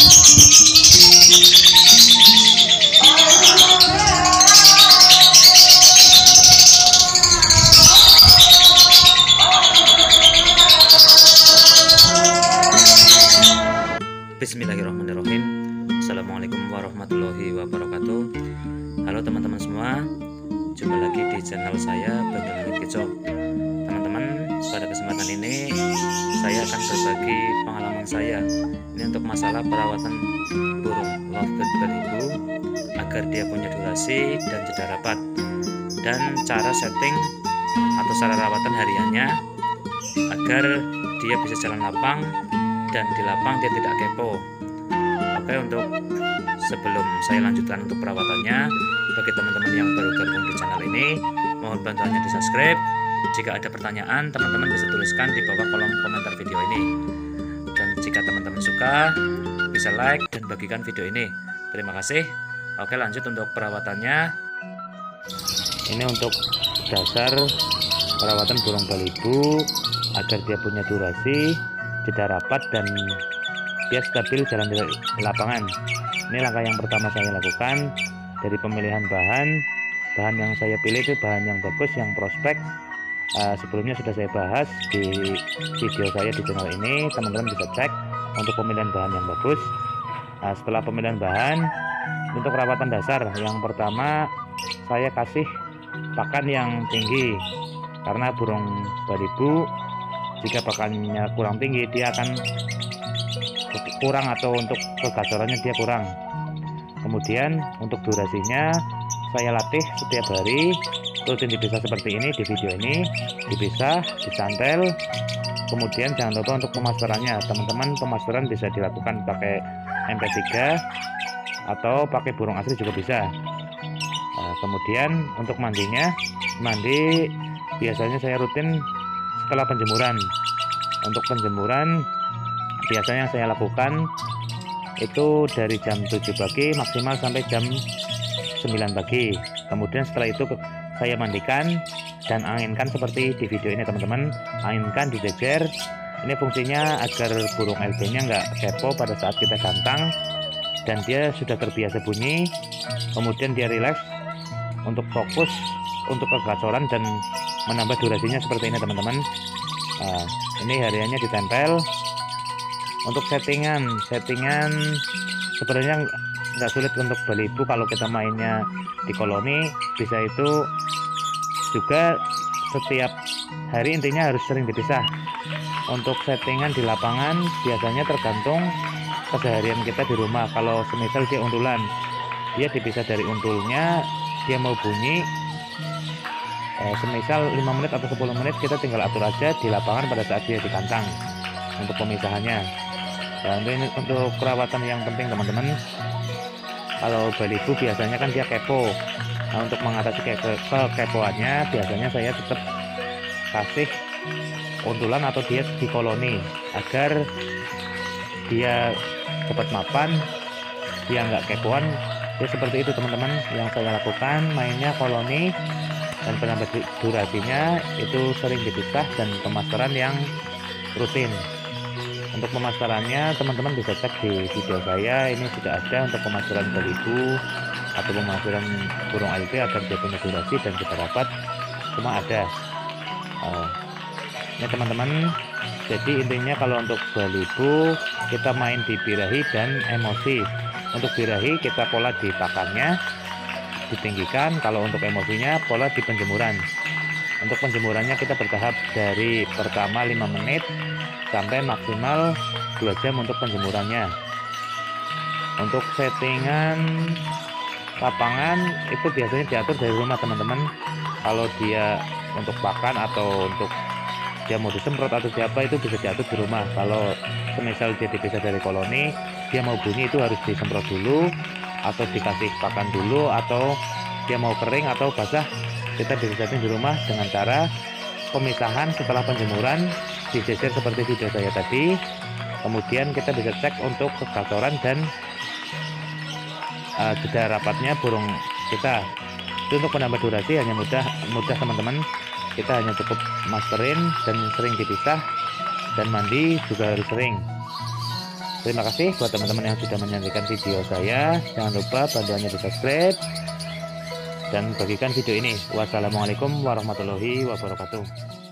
Bismillahirrahmanirrahim. Assalamualaikum warahmatullahi wabarakatuh. Halo teman-teman semua, jumpa lagi di channel saya Banyulangit Keco. Teman-teman, pada kesempatan ini saya akan berbagi pengalaman saya ini untuk masalah perawatan burung lovebird beribu agar dia punya durasi dan jeda rapat, dan cara setting atau cara rawatan hariannya agar dia bisa jalan lapang dan di lapang dia tidak kepo. Oke, untuk sebelum saya lanjutkan untuk perawatannya, bagi teman-teman yang baru gabung di channel ini, mohon bantuannya di subscribe. Jika ada pertanyaan, teman-teman bisa tuliskan di bawah kolom komentar video ini. Dan jika teman-teman suka, bisa like dan bagikan video ini. Terima kasih. Oke, lanjut untuk perawatannya. Ini untuk dasar perawatan burung balibu agar dia punya durasi, jeda rapat, dan dia stabil jalan di lapangan. Ini langkah yang pertama saya lakukan dari pemilihan bahan yang saya pilih itu bahan yang bagus, yang prospek. Sebelumnya sudah saya bahas di video saya di channel ini, teman-teman bisa cek untuk pemilihan bahan yang bagus. Setelah pemilihan bahan untuk perawatan dasar, yang pertama saya kasih pakan yang tinggi, karena burung balibu jika pakannya kurang tinggi dia akan kurang, atau untuk kegacorannya dia kurang. Kemudian untuk durasinya saya latih setiap hari, rutin dipisah seperti ini di video ini, dipisah, disantel. Kemudian jangan lupa untuk pemasterannya, teman-teman, pemasteran bisa dilakukan pakai MP3 atau pakai burung asli juga bisa. Kemudian untuk mandinya, mandi biasanya saya rutin setelah penjemuran. Untuk penjemuran biasanya saya lakukan itu dari jam 7 pagi maksimal sampai jam 9 pagi. Kemudian setelah itu saya mandikan dan anginkan seperti di video ini, teman-teman. Anginkan, dijejer. Ini fungsinya agar burung LB nya nggak kepo pada saat kita gantang, dan dia sudah terbiasa bunyi. Kemudian dia rileks untuk fokus untuk kegacoran dan menambah durasinya seperti ini, teman-teman. Ini hariannya ditempel. Untuk settingan sebenarnya nggak sulit untuk balibu. Kalau kita mainnya di koloni bisa itu juga setiap hari, intinya harus sering dipisah. Untuk settingan di lapangan biasanya tergantung keseharian kita di rumah. Kalau semisal dia untulan, dia dipisah dari untulnya, dia mau bunyi semisal 5 menit atau 10 menit, kita tinggal atur aja di lapangan pada saat dia dikantang untuk pemisahannya. Dan ini untuk perawatan yang penting, teman-teman. Kalau balibu biasanya kan dia kepo. Nah, untuk mengatasi kekepoannya biasanya saya tetap kasih untulan atau dia di koloni agar dia cepat mapan, dia nggak kepoan. Ya seperti itu, teman-teman, yang saya lakukan, mainnya koloni. Dan penambah durasinya itu sering dipisah dan pemasteran yang rutin. Untuk pemasterannya teman-teman bisa cek di video saya, ini sudah ada untuk pemasteran balibu atau pemasteran burung LB agar dia punya durasi dan jeda rapat, semua ada. Ini teman-teman, jadi intinya kalau untuk balibu kita main di birahi dan emosi. Untuk birahi kita pola di pakannya ditinggikan, kalau untuk emosinya pola di penjemuran. Untuk penjemurannya kita bertahap dari pertama 5 menit sampai maksimal 2 jam untuk penjemurannya. Untuk settingan lapangan itu biasanya diatur dari rumah, teman-teman. Kalau dia untuk pakan atau untuk dia mau disemprot atau siapa, itu bisa diatur di rumah. Kalau semisal dia dipisah dari koloni, dia mau bunyi itu harus disemprot dulu atau dikasih pakan dulu, atau dia mau kering atau basah, kita bisa setting di rumah dengan cara pemisahan setelah penjemuran, dijejer seperti video saya tadi. Kemudian kita bisa cek untuk kegacoran dan jeda rapatnya burung kita. Itu untuk menambah durasi hanya mudah teman-teman. Kita hanya cukup masterin dan sering dipisah, dan mandi juga harus sering. Terima kasih buat teman-teman yang sudah menyaksikan video saya. Jangan lupa bantuannya di subscribe dan bagikan video ini. Wassalamualaikum warahmatullahi wabarakatuh.